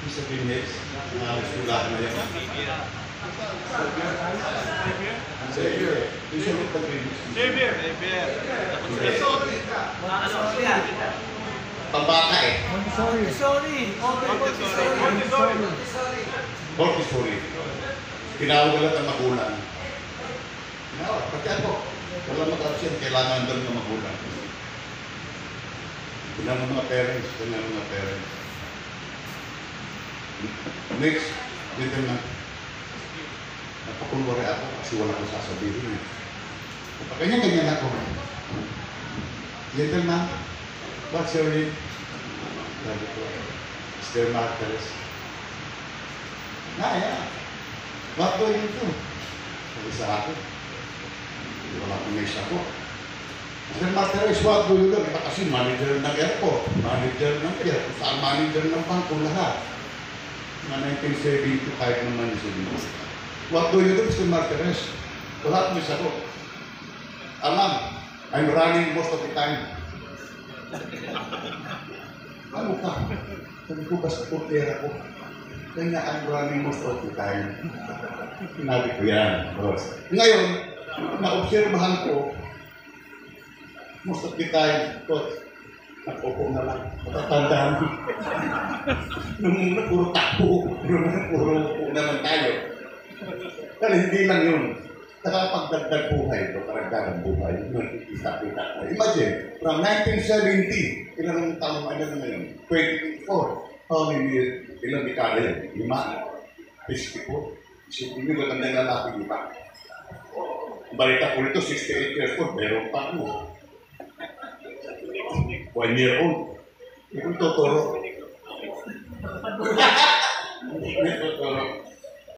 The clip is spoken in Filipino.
Sa Phoenix, eskwelahan na yan. Xavier. Usually pag Xavier. pambata eh. Montessori. Montessori. Tinawag lahat ang magulang. Tinawag, pati ako. Wala mag-absent, kailangan doon ng magulang. Kailangan mga parents, Next, gentleman. Napakunwari ako kasi wala ko sasabihin. Kanya-ganyan ako. Gentleman, what's your name? Sabi ko, Mr. Marcos. What do you do? Sabi sa akin. Wala ko may ako. Mr. Marcos, what do you do? Iba kasi manager ng airport, manager ng airport, saan manager ng bangko lahat. Na 1975 naman yung what do you do, Mr. Martinez? Wala ko isa ko. Alam, I'm running most of the time. Ano ka? Sabi ko ba sa portera ko? Kaya I'm running most of the time. Sinabi ko yan, boss. Ngayon, naobserbahan ko, most of the time, coach, nakupo na lang. Matatandaan mo. Nung muna puro takbo, puro upo naman tayo. Pero hindi lang yun. Nakapagdagdag buhay ito, karagdagang buhay. Nakikita-kita tayo. Imagine, from 1970, ilang taong ano na ngayon? 24. How many years? Ilang dekada yun? 5? 54? Isipin nyo, matanda na natin iba. Balita ko nito, 68 years old, meron pa ako. 1 year old. Ito totoo.